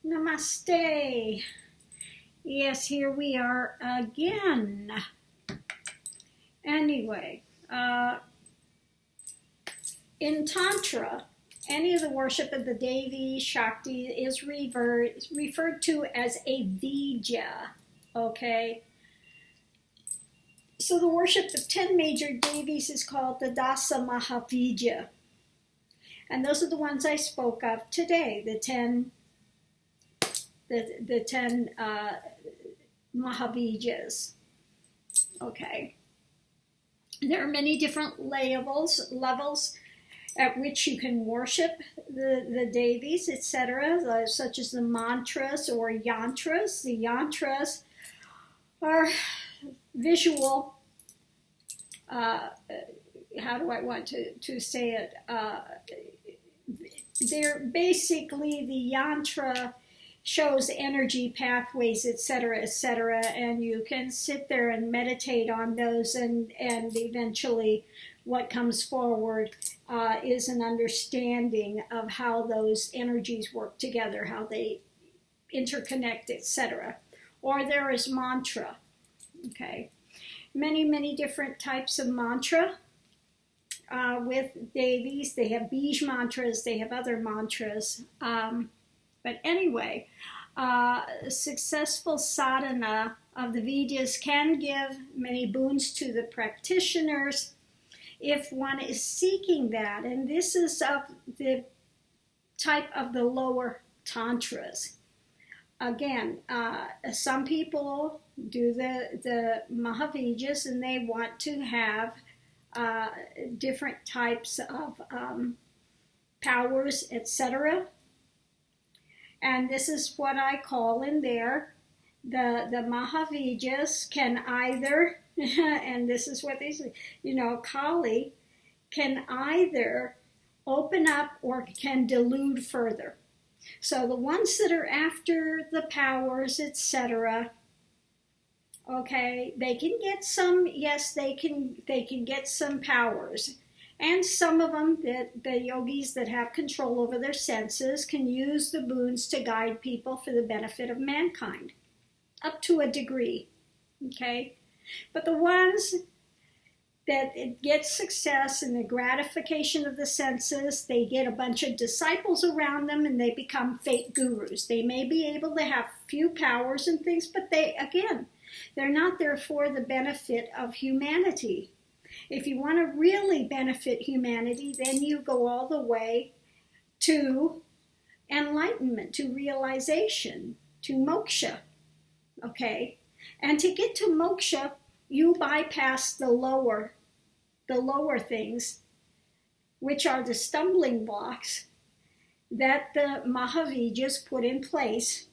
Namaste. Yes, here we are again. Anyway, in Tantra, any of the worship of the Devi, Shakti is referred to as a Vidya, okay? So the worship of 10 major Devis is called the Dasa Maha Vidya. And those are the ones I spoke of today, the 10 Maha Vidyas. Okay. There are many different levels at which you can worship the Devis, etc., such as the mantras or yantras. The yantras are visual, how do I want to say it? They're basically, the yantra shows energy pathways, etc., etc., and you can sit there and meditate on those, and eventually what comes forward is an understanding of how those energies work together, how they interconnect, etc. Or there is mantra, okay? Many different types of mantra with Devis. They have Bij mantras, they have other mantras. But anyway, successful sadhana of the Vidyas can give many boons to the practitioners if one is seeking that. And this is of the type of the lower tantras. Again, some people do the Maha Vidyas and they want to have different types of powers, etc. And this is what I call in there, the Maha Vidyas can either, and this is what these, Kali can either open up or can delude further. So the ones that are after the powers, etc., okay, they can get some, yes, they can get some powers. And some of them, the yogis that have control over their senses, can use the boons to guide people for the benefit of mankind, up to a degree, okay? But the ones that get success in the gratification of the senses, they get a bunch of disciples around them and they become fake gurus. They may be able to have few powers and things, but they're not there for the benefit of humanity. If you want to really benefit humanity, then you go all the way to enlightenment, to realization, to moksha, okay? And to get to moksha, you bypass the lower things, which are the stumbling blocks that the Maha Vidyas put in place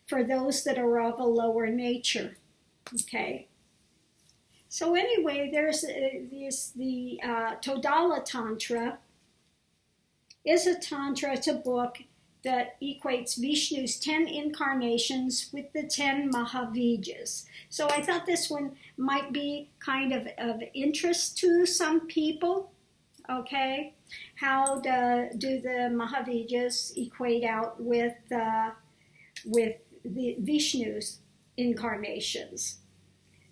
for those that are of a lower nature, okay? So anyway, there's the Todala Tantra is a tantra. It's a book that equates Vishnu's 10 incarnations with the 10 Maha Vidyas. So I thought this one might be kind of interest to some people, okay? How do the Maha Vidyas equate out with the Vishnu's incarnations?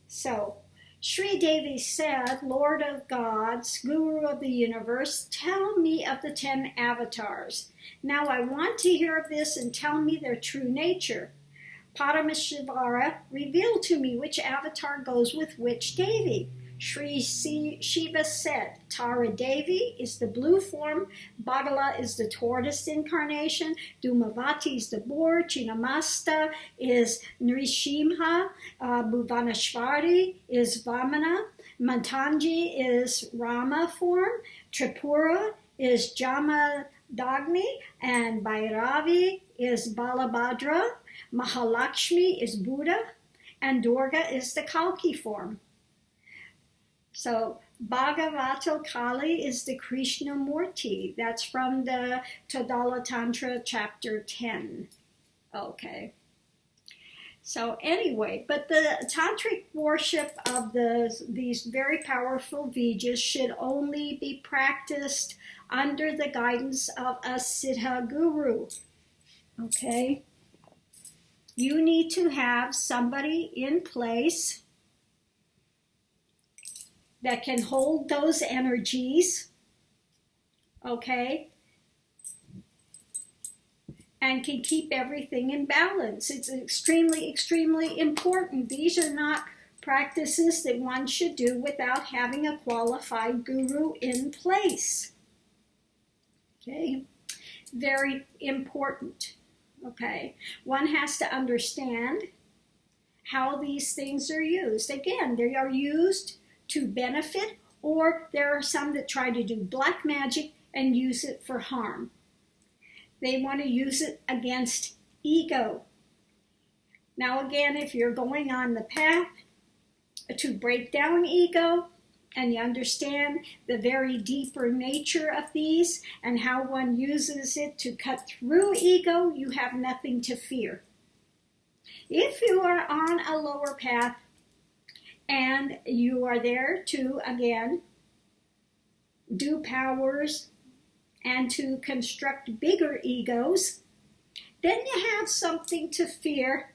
So, Sri Devi said, Lord of gods, Guru of the universe, tell me of the 10 avatars. Now I want to hear of this and tell me their true nature. Parameshvara, reveal to me which avatar goes with which Devi. Sri Shiva said, Tara Devi is the blue form, Bagala is the tortoise incarnation, Dhumavati is the boar, Chinnamasta is Nrishimha, Bhuvaneshwari is Vamana, Mantanji is Rama form, Tripura is Jamadagni, and Bhairavi is Balabhadra, Mahalakshmi is Buddha, and Durga is the Kalki form. So Bhagavata Kali is the Krishna Murti. That's from the Todala Tantra chapter 10. Okay. So anyway, but the tantric worship of these very powerful Vidyas should only be practiced under the guidance of a Siddha guru. Okay. you need to have somebody in place that can hold those energies, okay, and can keep everything in balance. It's extremely, extremely important. These are not practices that one should do without having a qualified guru in place. Okay, very important. Okay, one has to understand how these things are used. Again, they are used to benefit, or there are some that try to do black magic and use it for harm. They want to use it against ego. Now again, if you're going on the path to break down ego, and you understand the very deeper nature of these and how one uses it to cut through ego, you have nothing to fear. If you are on a lower path and you are there to, again, do powers and to construct bigger egos, then you have something to fear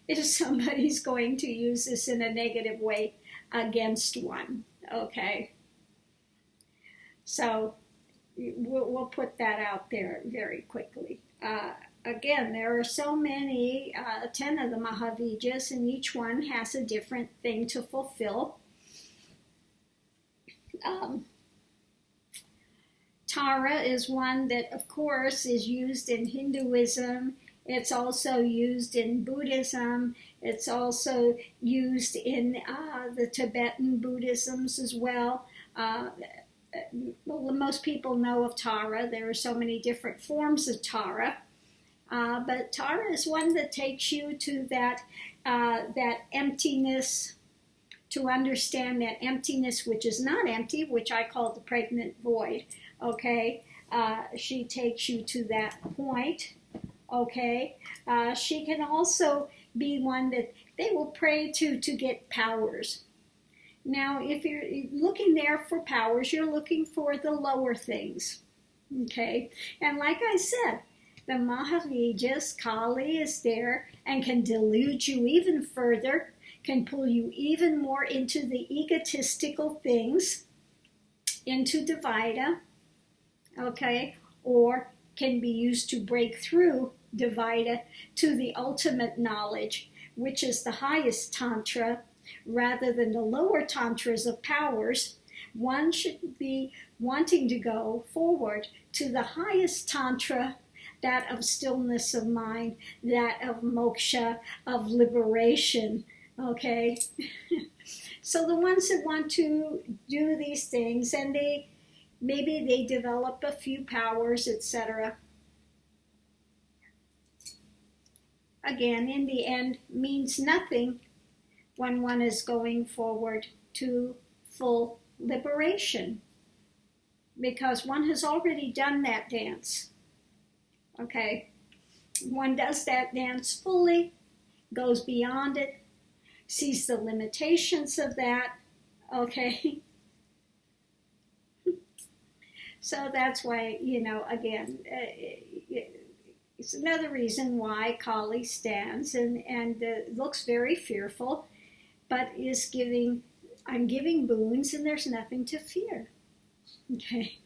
if somebody's going to use this in a negative way against one. Okay, so we'll put that out there very quickly. Again, there are so many, 10 of the Maha Vidyas, and each one has a different thing to fulfill. Tara is one that, of course, is used in Hinduism. It's also used in Buddhism. It's also used in the Tibetan Buddhisms as well. Most people know of Tara. There are so many different forms of Tara. But Tara is one that takes you to that emptiness, to understand that emptiness which is not empty, which I call the pregnant void. Okay? She takes you to that point. Okay, she can also be one that they will pray to get powers. Now, if you're looking there for powers, you're looking for the lower things. Okay, and like I said, the Maha Vidyas, Kali is there and can delude you even further, can pull you even more into the egotistical things, into Dvaita, okay, or can be used to break through Dvaita to the ultimate knowledge, which is the highest Tantra, rather than the lower Tantras of powers. One should be wanting to go forward to the highest Tantra, that of stillness of mind, that of moksha, of liberation, okay? So the ones that want to do these things, and maybe they develop a few powers, etc., again, in the end, means nothing when one is going forward to full liberation, because one has already done that dance. Okay? One does that dance fully, goes beyond it, sees the limitations of that. Okay? So that's why, again, it's another reason why Kali stands and looks very fearful, but is I'm giving boons and there's nothing to fear. Okay?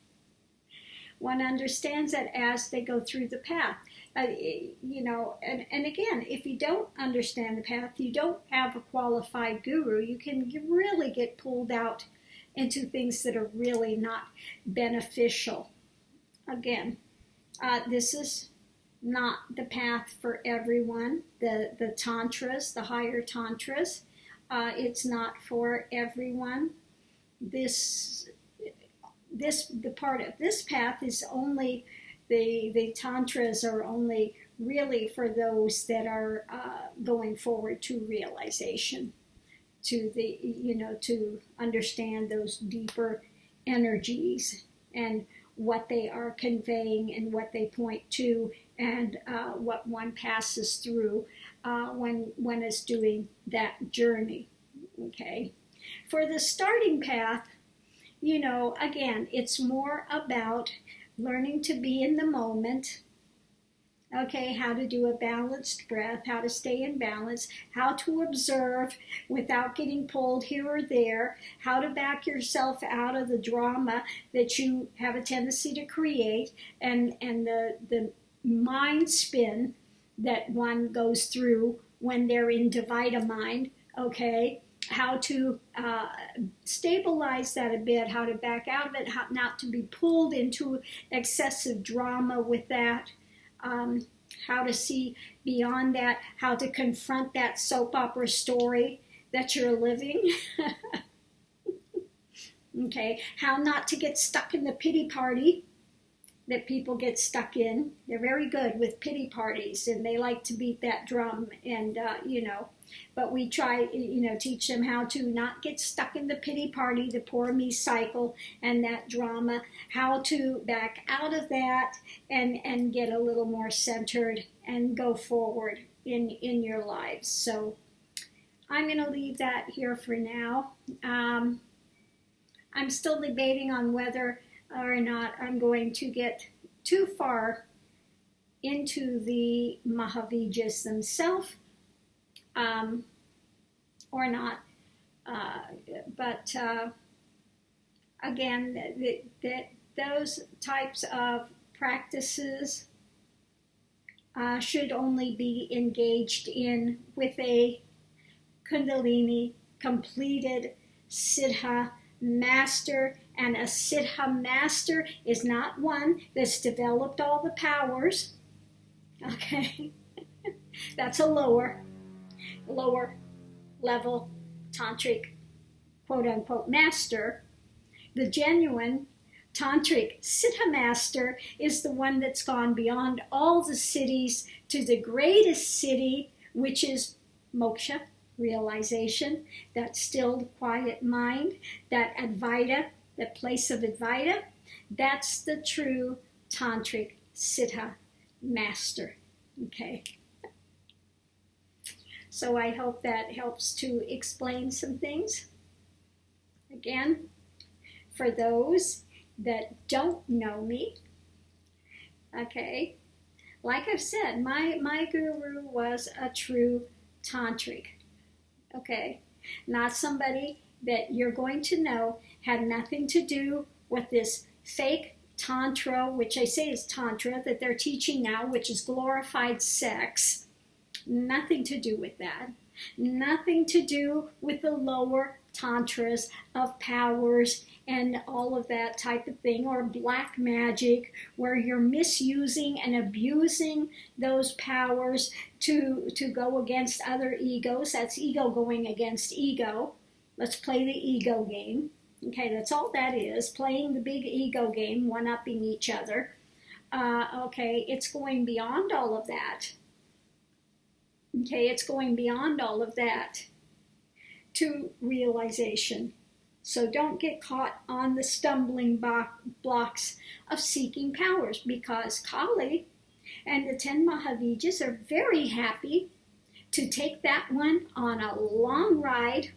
One understands that as they go through the path. And again, if you don't understand the path, you don't have a qualified guru, you can really get pulled out into things that are really not beneficial. Again, this is not the path for everyone. The tantras, the higher tantras, it's not for everyone. The part of this path is only the tantras are only really for those that are going forward to realization, to to understand those deeper energies and what they are conveying and what they point to, and what one passes through when it's doing that journey. Okay, for the starting path, again, it's more about learning to be in the moment, Okay, how to do a balanced breath, how to stay in balance, how to observe without getting pulled here or there, how to back yourself out of the drama that you have a tendency to create, and the mind spin that one goes through when they're in Divida mind, okay? How to stabilize that a bit, how to back out of it, how not to be pulled into excessive drama with that. How to see beyond that, how to confront that soap opera story that you're living. Okay, how not to get stuck in the pity party that people get stuck in. They're very good with pity parties, and they like to beat that drum, and but we try, teach them how to not get stuck in the pity party, the poor me cycle, and that drama, how to back out of that and get a little more centered and go forward in your lives. So I'm going to leave that here for now. I'm still debating on whether or not I'm going to get too far into the Maha Vidyas themselves, or not. But again, those types of practices should only be engaged in with a Kundalini completed Siddha master. And a Siddha master is not one that's developed all the powers. Okay? That's a lower level tantric quote unquote master. The genuine tantric Siddha master is the one that's gone beyond all the cities to the greatest city, which is moksha, realization, that stilled quiet mind, that Advaita, the place of Advaita. That's the true tantric Siddha master. Okay. So I hope that helps to explain some things. Again, for those that don't know me, okay, like I've said, my guru was a true tantric. Okay, not somebody that you're going to know had nothing to do with this fake Tantra, which I say is Tantra, that they're teaching now, which is glorified sex. Nothing to do with that. Nothing to do with the lower tantras of powers and all of that type of thing, or black magic, where you're misusing and abusing those powers to go against other egos. That's ego going against ego. Let's play the ego game. Okay, that's all that is, playing the big ego game, one-upping each other. Okay, it's going beyond all of that. Okay, it's going beyond all of that to realization. So don't get caught on the stumbling blocks of seeking powers, because Kali and the 10 Maha Vidyas are very happy to take that one on a long ride,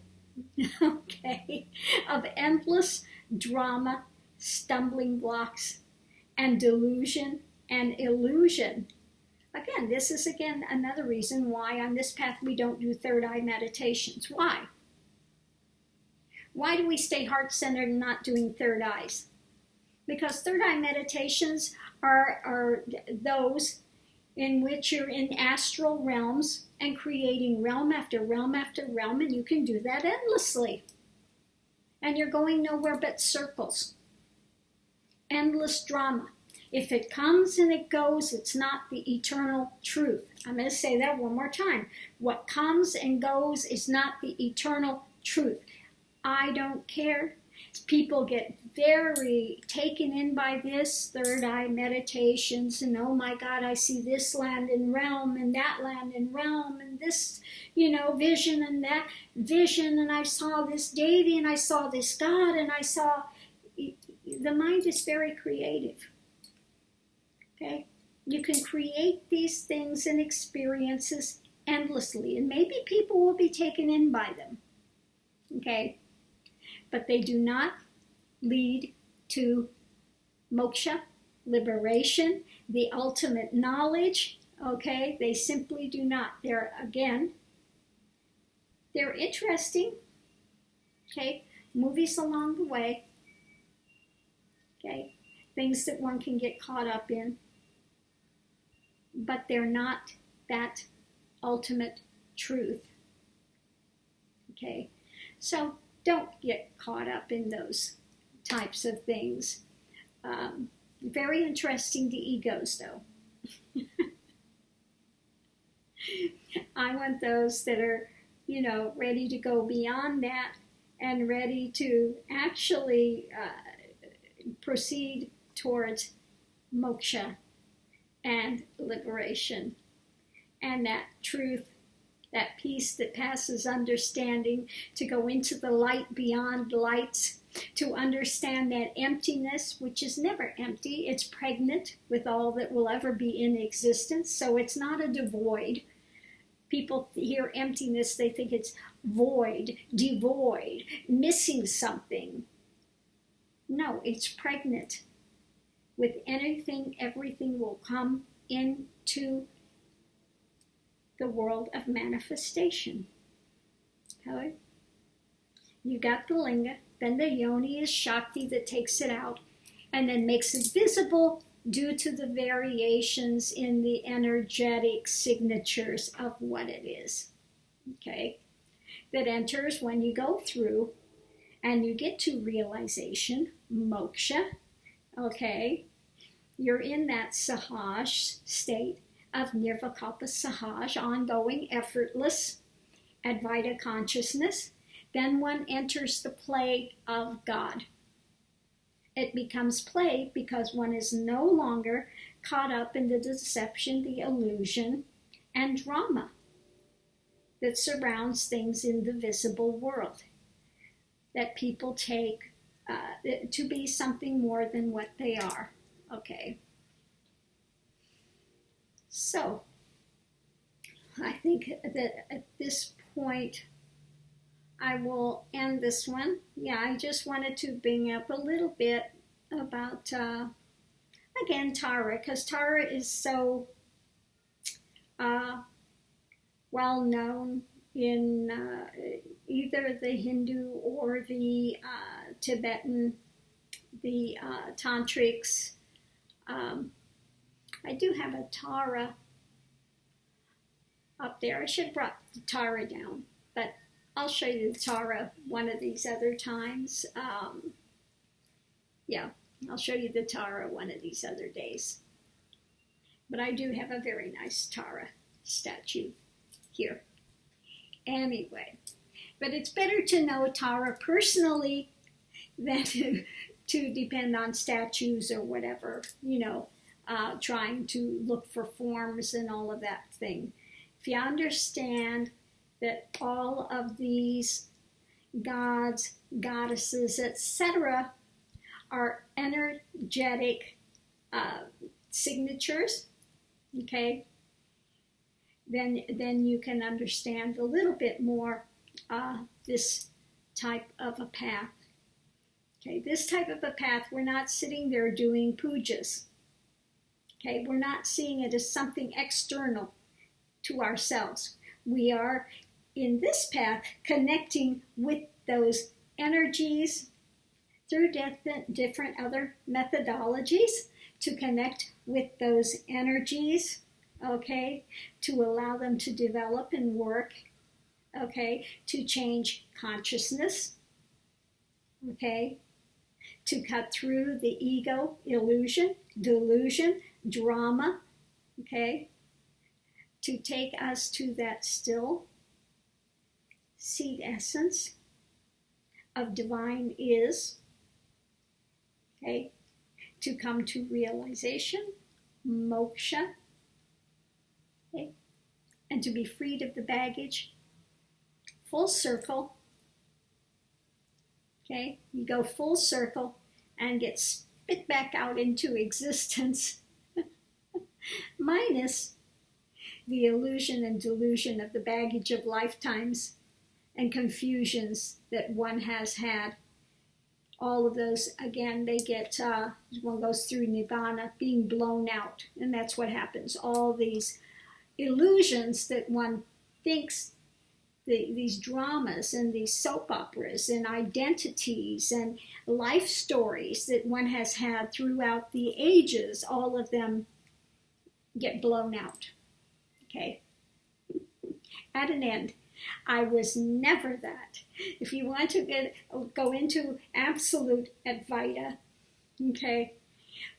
okay, of endless drama, stumbling blocks, and delusion and illusion. Again, this is another reason why on this path we don't do third eye meditations. Why? Why do we stay heart-centered and not doing third eyes? Because third eye meditations are those in which you're in astral realms and creating realm after realm after realm, and you can do that endlessly. And you're going nowhere but circles. Endless drama. If it comes and it goes, it's not the eternal truth. I'm going to say that one more time. What comes and goes is not the eternal truth. I don't care. People get very taken in by this third eye meditations, and oh my God, I see this land and realm and that land and realm and this, vision and that vision, and I saw this deity and I saw this God and I saw. The mind is very creative. Okay? You can create these things and experiences endlessly, and maybe people will be taken in by them. Okay? But they do not lead to moksha, liberation, the ultimate knowledge, Okay, they simply do not. They're interesting. Okay, movies along the way. Okay, things that one can get caught up in, but they're not that ultimate truth. Okay, so don't get caught up in those types of things. Very interesting to egos, though. I want those that are, ready to go beyond that and ready to actually proceed towards moksha and liberation and that truth, that peace that passes understanding, to go into the light beyond lights, to understand that emptiness, which is never empty. It's pregnant with all that will ever be in existence, so it's not a devoid. People hear emptiness, they think it's void, devoid, missing something. No, it's pregnant with anything. Everything will come into the world of manifestation. Okay? You got the linga, then the yoni is Shakti that takes it out and then makes it visible due to the variations in the energetic signatures of what it is. Okay? That enters when you go through and you get to realization, moksha. Okay? You're in that sahaj state of nirvikalpa sahaj, ongoing, effortless, Advaita consciousness. Then one enters the play of God. It becomes play because one is no longer caught up in the deception, the illusion, and drama that surrounds things in the visible world, that people take to be something more than what they are. Okay. So, I think that at this point, I will end this one. Yeah, I just wanted to bring up a little bit about, again, Tara, because Tara is so well known in either the Hindu or the Tibetan, the Tantrics. I do have a Tara up there. I should have brought the Tara down, but I'll show you the Tara one of these other times. Yeah, I'll show you the Tara one of these other days. But I do have a very nice Tara statue here. Anyway, but it's better to know Tara personally than to depend on statues or whatever, trying to look for forms and all of that thing. If you understand that all of these gods, goddesses, etc., are energetic signatures, okay, then you can understand a little bit more this type of a path. Okay, this type of a path, we're not sitting there doing pujas. Okay, we're not seeing it as something external to ourselves. We are, in this path, connecting with those energies through different other methodologies to connect with those energies, okay, to allow them to develop and work, okay, to change consciousness, okay, to cut through the ego, illusion, delusion, drama, okay, to take us to that still seed essence of divine is, okay, to come to realization, moksha, okay, and to be freed of the baggage, full circle, okay, you go full circle and get spit back out into existence, minus the illusion and delusion of the baggage of lifetimes and confusions that one has had. All of those, again, they get, one goes through Nibbana, being blown out, and that's what happens. All these illusions that one thinks, these dramas and these soap operas and identities and life stories that one has had throughout the ages, all of them get blown out. Okay? At an end. I was never that. If you want to go into absolute Advaita, okay,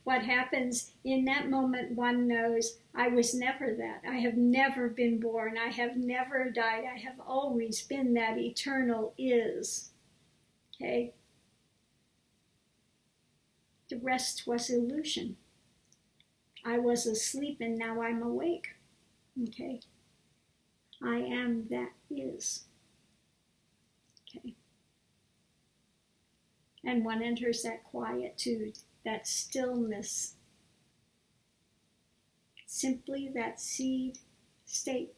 what happens in that moment, one knows I was never that. I have never been born. I have never died. I have always been that eternal is. Okay? The rest was illusion. I was asleep and now I'm awake. Okay? I am that is. Okay? And one enters that quietude, that stillness, simply that seed state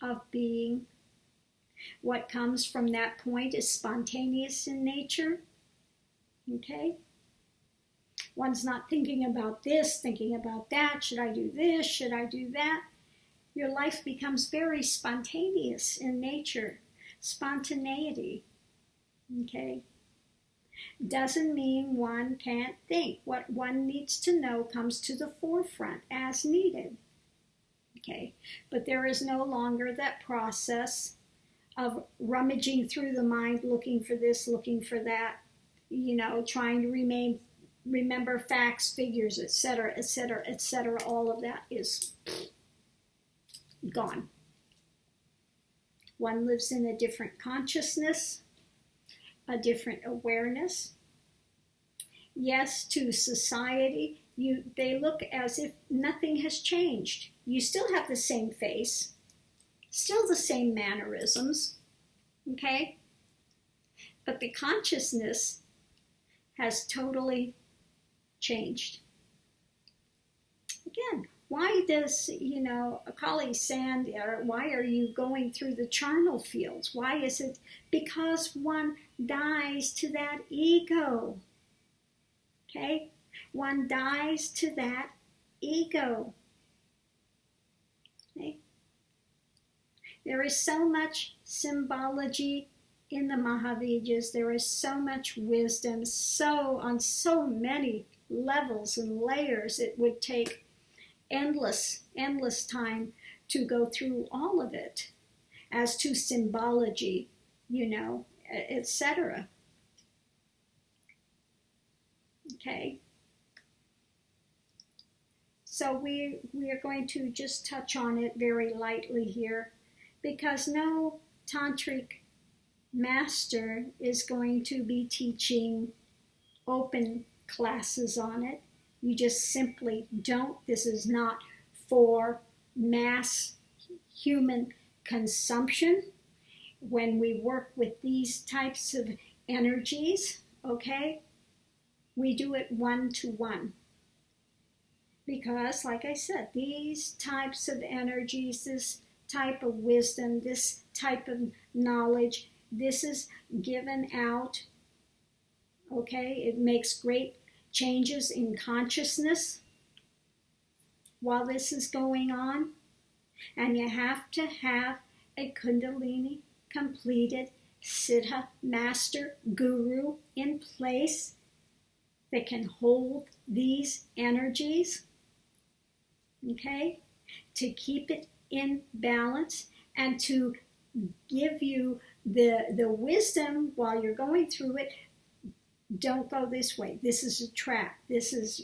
of being. What comes from that point is spontaneous in nature. Okay? One's not thinking about this, thinking about that. Should I do this? Should I do that? Your life becomes very spontaneous in nature. Spontaneity. Okay? Doesn't mean one can't think. What one needs to know comes to the forefront as needed. Okay? But there is no longer that process of rummaging through the mind, looking for this, looking for that, trying to remember facts, figures, etc., etc., etc. All of that is gone. One lives in a different consciousness, a different awareness. Yes, to society, they look as if nothing has changed. You still have the same face, still the same mannerisms, okay? But the consciousness has totally changed. Again, why does, Akali Sand, or why are you going through the charnel fields? Why is it? Because one dies to that ego. Okay? One dies to that ego. Okay? There is so much symbology in the Maha Vidyas. There is so much wisdom, on so many levels and layers. It would take endless time to go through all of it as to symbology, etc. Okay? So we are going to just touch on it very lightly here, because no tantric master is going to be teaching open classes on it. You just simply don't. This is not for mass human consumption. When we work with these types of energies, okay, we do it one-to-one. Because, like I said, these types of energies, this type of wisdom, this type of knowledge, this is given out, okay? It makes great changes in consciousness while this is going on. And you have to have a Kundalini completed Siddha master guru in place that can hold these energies, okay, to keep it in balance and to give you the wisdom while you're going through it. Don't go this way. This is a trap. This is,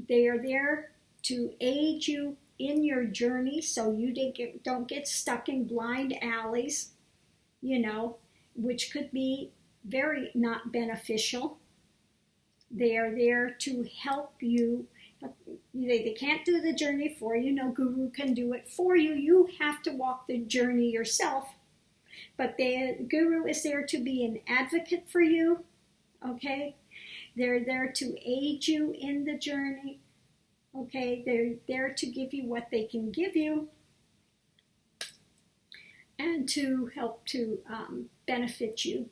they are there to aid you in your journey so you don't get stuck in blind alleys, which could be very not beneficial. They are there to help you. They can't do the journey for you. No guru can do it for you. You have to walk the journey yourself. But the guru is there to be an advocate for you, okay? They're there to aid you in the journey, okay? They're there to give you what they can give you and to help to benefit you,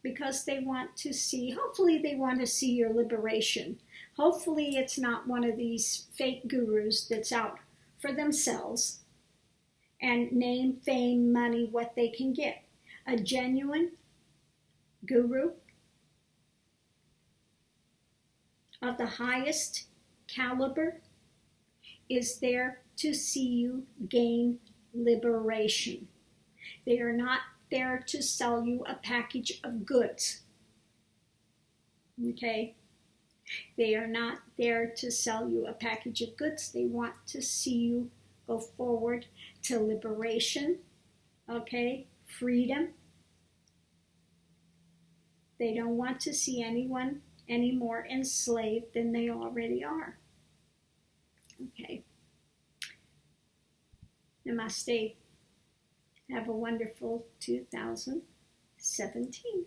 because they want to see, hopefully they want to see your liberation. Hopefully it's not one of these fake gurus that's out for themselves and name, fame, money, what they can get. A genuine guru of the highest caliber is there to see you gain liberation. They are not there to sell you a package of goods. Okay? They are not there to sell you a package of goods. They want to see you go forward to liberation, okay? Freedom. They don't want to see anyone any more enslaved than they already are. Okay. Namaste. Have a wonderful 2017.